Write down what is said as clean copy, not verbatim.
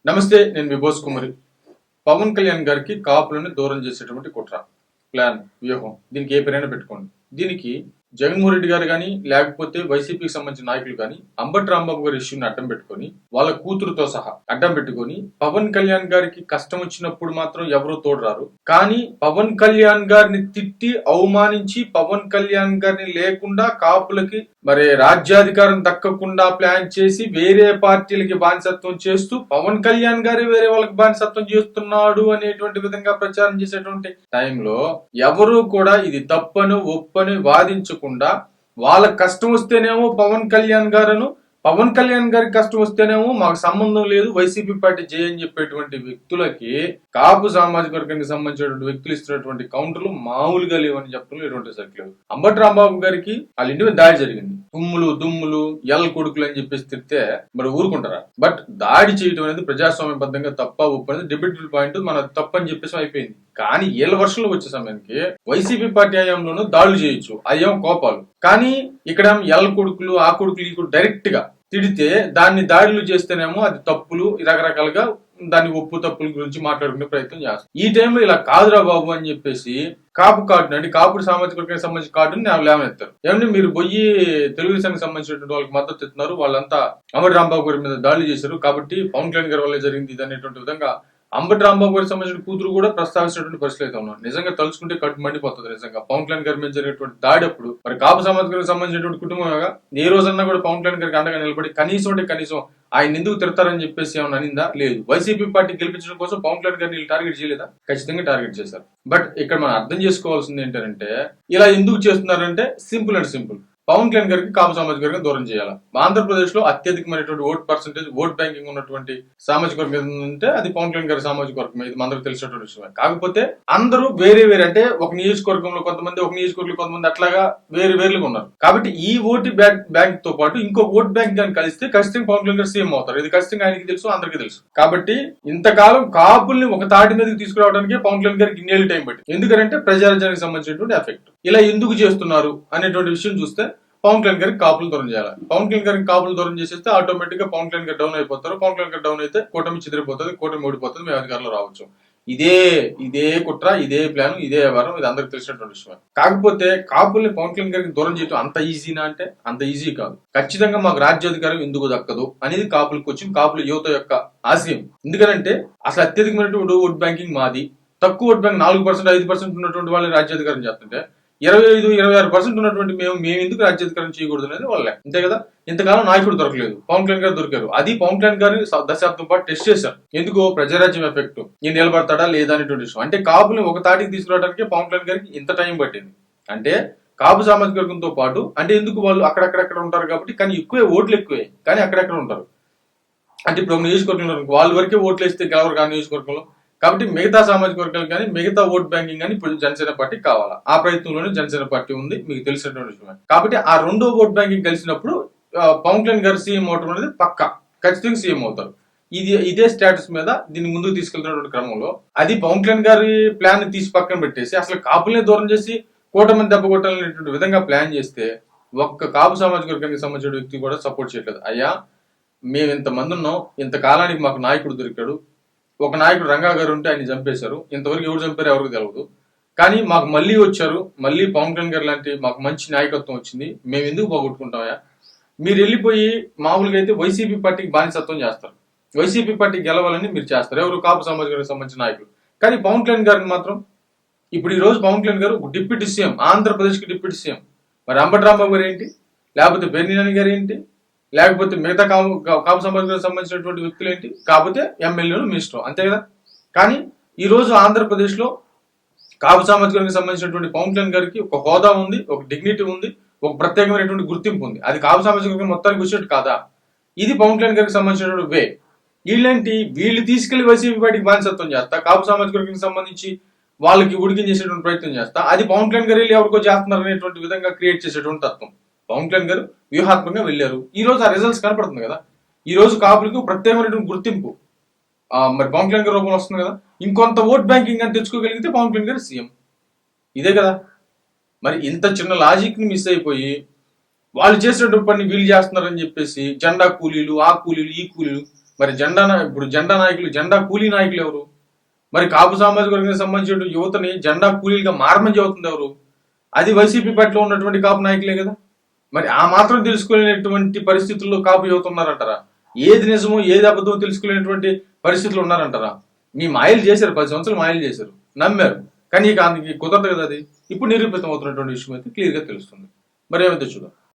నమస్తే, నేను విభోస్ కుమారి. పవన్ కళ్యాణ్ గారికి కాపులను దూరం చేసేటువంటి కుట్ర, ప్లాన్, వ్యూహం, దీనికి ఏ పేరైనా పెట్టుకోండి. దీనికి జగన్మోహన్ రెడ్డి గారు కానీ లేకపోతే వైసీపీకి సంబంధించిన నాయకులు కానీ అంబటి రాంబాబు గారి ఇష్యూని అడ్డం పెట్టుకొని వాళ్ళ కూతురుతో సహా అడ్డం పెట్టుకొని పవన్ కళ్యాణ్ గారికి కష్టం వచ్చినప్పుడు మాత్రం ఎవరూ తోడురారు. కానీ పవన్ కళ్యాణ్ గారిని తిట్టి అవమానించి పవన్ కళ్యాణ్ గారిని లేకుండా కాపులకి మరి రాజ్యాధికారం దక్కకుండా ప్లాన్ చేసి వేరే పార్టీలకి బానిసత్వం చేస్తూ పవన్ కళ్యాణ్ గారి వేరే వాళ్ళకి బానిసత్వం చేస్తున్నాడు అనేటువంటి విధంగా ప్రచారం చేసేటువంటి టైంలో ఎవరు కూడా ఇది తప్పను ఒప్పని వాదించకుండా వాళ్ళ కష్టం వస్తేనేమో పవన్ కళ్యాణ్ గారికి కష్టం వస్తేనేమో మాకు సంబంధం లేదు, వైసీపీ పార్టీ చేయని చెప్పేటువంటి వ్యక్తులకి కాపు సామాజిక వర్గానికి సంబంధించినటువంటి వ్యక్తులు ఇస్తున్నటువంటి కౌంటర్లు మామూలుగా లేవని చెప్పడం ఎటువంటి సరిలేదు. అంబటి రాంబాబు గారికి వాళ్ళ ఇంటి మీద దాడి జరిగింది. దుమ్ములు ఎల్ కొడుకులు అని చెప్పేసి తిడితే మరి ఊరుకుంటారా? బట్ దాడి చేయడం అనేది ప్రజాస్వామ్యబద్ధంగా తప్ప ఒప్పు అనేది డిబేటబుల్ పాయింట్, మన తప్పని చెప్పేసి అయిపోయింది. కానీ ఏళ్ళ వర్షంలో వచ్చే సమయానికి వైసీపీ పార్టీ హయాంలోనూ దాడులు చేయొచ్చు, అయ్యేం కోపాలు. కానీ ఇక్కడ ఎల్ కొడుకులు ఆ కొడుకులు డైరెక్ట్ గా తిడితే దాన్ని దాడులు చేస్తేనేమో అది తప్పులు, రకరకాలుగా దాన్ని ఒప్పు తప్పుల గురించి మాట్లాడుకునే ప్రయత్నం చేస్తాం. ఈ టైంలో ఇలా కాదురా బాబు అని చెప్పేసి కాపు కార్డుని అంటే కాపుడు సామాజిక వర్గానికి సంబంధించిన కార్డుని లేవనెత్తారు. ఏమంటే మీరు పోయి తెలుగుదేశానికి సంబంధించినటువంటి వాళ్ళకి మద్దతు ఇస్తున్నారు, వాళ్ళంతా అంబటి రాంబాబు గారి మీద దాడులు చేశారు కాబట్టి పవన్ కళ్యాణ్ గారి వల్లే జరిగింది ఇది అనేటువంటి విధంగా అంబటి రాంబాబు గారికి సంబంధించిన కూతురు కూడా ప్రస్తావించినటువంటి పరిస్థితి అయితే ఉన్నారు. నిజంగా తలుచుకుంటే కడుపు మండిపోతుంది. నిజంగా పవన్ కళ్యాణ్ గారి మీద జరిగినటువంటి దాడి అప్పుడు మరి కాపు సమాజానికి సంబంధించినటువంటి కుటుంబంగా ఏ రోజన్నా కూడా పవన్ కళ్యాణ్ గారికి అండగా నిలబడి కనీసం ఆయన ఎందుకు తిడతారని చెప్పేసి ఏమన్నా అనిందా? లేదు. వైసీపీ పార్టీ గెలిపించడం కోసం పవన్ కళ్యాణ్ గారిని టార్గెట్ చేయలేదా? ఖచ్చితంగా టార్గెట్ చేశారు. బట్ ఇక్కడ మనం అర్థం చేసుకోవాల్సింది ఏంటంటే ఇలా ఎందుకు చేస్తున్నారంటే simple and simple, Pawan Kalyan గారికి కాపు సామాజిక వర్గం దూరం చేయాలి. ఆంధ్రప్రదేశ్ లో అత్యధికమైనటువంటి ఓట్ బ్యాంకింగ్ ఉన్నటువంటి సామాజిక వర్గం అంటే అది పవన్ కళ్యాణ్ గారి సామాజిక వర్గం. ఇది అందరికి తెలిసినటువంటి విషయమే. కాకపోతే అందరూ వేరే అంటే ఒక నియోజకవర్గంలో కొంతమంది, ఒక నియోజకవర్గంలో కొంతమంది అట్లాగా వేరుగా ఉన్నారు. కాబట్టి ఈ ఓటు బ్యాంక్ తో పాటు ఇంకొక ఓట్ బ్యాంక్ కానీ కలిస్తే ఖచ్చితంగా పవన్ కళ్యాణ్ గారు సీఎం అవుతారు. ఇది ఖచ్చితంగా ఆయనకి తెలుసు, అందరికీ తెలుసు. కాబట్టి ఇంతకాలం కాపుల్ని ఒక తాటి మీదకి తీసుకురావడానికి పవన్ కళ్యాణ్ గారికి ఇన్నేళ్ళు టైం పట్టింది. ఎందుకంటే ప్రజారాజ్యానికి సంబంధించినటువంటి ఎఫెక్ట్. ఇలా ఎందుకు చేస్తున్నారు అనేటువంటి విషయం చూస్తే పవన్ కళ్యాణ్ గారికి కాపులు దూరం చేయాలి. పవన్ కళ్యాణ్ గారికి కాపులు దూరం చేసేస్తే ఆటోమేటిక్ గా పవన్ కళ్యాణ్ గారు డౌన్ అయిపోతారు. పవన్ కళ్యాణ్ గారు డౌన్ అయితే కూటమి చెదిరిపోతుంది, కూటమి ఓడిపోతుంది, మేము అధికారంలో రావచ్చు. ఇదే కుట్ర, ఇదే ప్లాన్, ఇదే వ్యవహారం, ఇది అందరికి తెలిసినటువంటి విషయం. కాకపోతే కాపుల్ని పవన్ కళ్యాణ్ గారికి దూరం చేయడం అంత ఈజీనా అంటే అంత ఈజీ కాదు. ఖచ్చితంగా మాకు రాజ్యాధికారం ఎందుకు దక్కదు అనేది కాపులకు వచ్చింది, కాపుల యువత యొక్క ఆశయం. ఎందుకంటే అసలు అత్యధికమైనటువంటి ఓట్ బ్యాంకింగ్ మాది. తక్కువ ఓట్ బ్యాంక్ 4%, 5% ఉన్నటువంటి వాళ్ళని రాజ్యాధికారం చేస్తుంటే 25-26% ఉన్నటువంటి మేము ఎందుకు రాజ్యాధికారం చేయకూడదు అనేది వాళ్ళే. అంతే కదా. ఇంతకాలం నాయకుడు దొరకలేదు, పవన్ కళ్యాణ్ గారు దొరికారు. అది పవన్ కళ్యాణ్ గారిని దశాబ్దం పాటు టెస్ట్ చేశారు. ఎందుకు? ప్రజారాజ్యం ఎఫెక్ట్, ఈయన నిలబడతాడా లేదా అనేటువంటి విషయం. అంటే కాపుని ఒక తాటికి తీసుకురావడానికి పవన్ కళ్యాణ్ గారికి ఇంత టైం పట్టింది. అంటే కాపు సామాజిక వర్గంతో పాటు అంటే ఎందుకు వాళ్ళు అక్కడక్కడ ఉంటారు కాబట్టి, కానీ ఓట్లు ఎక్కువే కానీ అక్కడెక్కడ ఉంటారు. అంటే ఇప్పుడు ఒక నియోజకవర్గంలో వాళ్ళ వరకే ఓట్లు వేస్తే గెలవరు కానీ నియోజకవర్గంలో. కాబట్టి మిగతా సామాజిక వర్గాలు కానీ మిగతా ఓట్ బ్యాంకింగ్ కానీ ఇప్పుడు జనసేన పార్టీకి కావాలా. ఆ ప్రయత్నంలోనే జనసేన పార్టీ ఉంది, మీకు తెలిసినటువంటి విషయమే. కాబట్టి ఆ రెండో ఓట్ బ్యాంకింగ్ కలిసినప్పుడు పవన్ కళ్యాణ్ గారు సీఎం అవటం అనేది పక్కా, ఖచ్చితంగా సీఎం అవుతారు. ఇదే స్టేటస్ మీద దీన్ని ముందుకు తీసుకెళ్తున్నటువంటి క్రమంలో అది పవన్ కళ్యాణ్ గారి ప్లాన్ తీసి పక్కన పెట్టేసి అసలు కాపులనే దూరం చేసి కూటమిని దెబ్బ కొట్టాలనేటువంటి విధంగా ప్లాన్ చేస్తే ఒక్క కాపు సామాజిక వర్గానికి సంబంధించిన వ్యక్తి కూడా సపోర్ట్ చేయట్లేదు. అయ్యా మేము ఇంతమంది ఉన్నాం, ఇంతకాలానికి మాకు నాయకుడు దొరికాడు. ఒక నాయకుడు రంగా గారు ఉంటే ఆయన చంపేశారు. ఇంతవరకు ఎవరు చంపారో ఎవరికి తెలియదు. కానీ మాకు మళ్ళీ వచ్చారు, మళ్ళీ పవన్ కళ్యాణ్ గారు లాంటి మాకు మంచి నాయకత్వం వచ్చింది, మేము ఎందుకు పోగొట్టుకుంటామా? మీరు వెళ్ళిపోయి మామూలుగా అయితే వైసీపీ పార్టీకి బానిసత్వం చేస్తారు, వైసీపీ పార్టీకి గెలవాలని మీరు చేస్తారు, ఎవరు కాపు సమాజానికి సంబంధించిన నాయకులు. కానీ పవన్ కళ్యాణ్ గారిని మాత్రం ఇప్పుడు ఈ రోజు పవన్ కళ్యాణ్ గారు డిప్యూటీ సీఎం, ఆంధ్రప్రదేశ్కి డిప్యూటీ సీఎం. మరి అంబటి రాంబాబు గారు ఏంటి, లేకపోతే బెర్నినాని గారు ఏంటి, లేకపోతే మిగతా కాపు సమాజానికి సంబంధించినటువంటి వ్యక్తులు ఏంటి, కాకపోతే ఎమ్మెల్యేలు, మినిస్టర్, అంతే కదా. కానీ ఈ రోజు ఆంధ్రప్రదేశ్ లో కాపు సామాజికానికి సంబంధించినటువంటి పవన్ కళ్యాణ్ గారికి ఒక హోదా ఉంది, ఒక డిగ్నిటీ ఉంది, ఒక ప్రత్యేకమైనటువంటి గుర్తింపు ఉంది. అది కాపు సామాజిక మొత్తానికి వచ్చేట్టు కాదా? ఇది పవన్ కళ్యాణ్ గారికి సంబంధించినటువంటి వే. వీళ్ళు తీసుకెళ్లి వైసీపీ పార్టీకి బానిసత్వం చేస్తా, కాపు సామాజిక వర్గానికి సంబంధించి వాళ్ళకి ఉడికించేసేటువంటి ప్రయత్నం చేస్తా, అది పవన్ కళ్యాణ్ గారు వెళ్ళి ఎవరికో చేస్తున్నారు అనేటువంటి విధంగా క్రియేట్ చేసేటువంటి తత్వం. పవన్ కళ్యాణ్ గారు వ్యూహాత్మకంగా వెళ్లారు. ఈ రోజు ఆ రిజల్ట్స్ కనపడుతుంది కదా. ఈ రోజు కాపులకు ప్రత్యేకమైనటువంటి గుర్తింపు మరి పవన్ కళ్యాణ్ గారి రూపంలో వస్తుంది కదా. ఇంకొంత ఓట్ బ్యాంకింగ్ అని తెచ్చుకోగలిగితే పవన్ కళ్యాణ్ గారు సీఎం. ఇదే కదా. మరి ఇంత చిన్న లాజిక్ ని మిస్ అయిపోయి వాళ్ళు చేసినటువంటి పని వీళ్ళు చేస్తున్నారని చెప్పేసి జెండా కూలీలు, ఆ కూలీలు, ఈ కూలీలు, మరి ఇప్పుడు జెండా నాయకులు, జెండా కూలీ నాయకులు ఎవరు? మరి కాపు సామాజిక వర్గానికి సంబంధించిన యువతని జెండా కూలీలుగా మారమని చెబుతుంది ఎవరు? అది వైసీపీ పార్టీలో ఉన్నటువంటి కాపు నాయకులే కదా. మరి ఆ మాత్రం తెలుసుకునేటువంటి పరిస్థితుల్లో కాపు యువత ఉన్నారంటారా? ఏది నిజమో ఏది అబద్ధమో తెలుసుకునేటువంటి పరిస్థితులు ఉన్నారంటారా? మీ మాయలు చేశారు, 10 సంవత్సరాలు మాయలు చేశారు, నమ్మారు. కానీ ఇక కుదరదు కదా. అది ఇప్పుడు నిరూపితం అవుతున్నటువంటి విషయం అయితే క్లియర్ గా తెలుస్తుంది. మరి ఏమైతే చూద్దాం.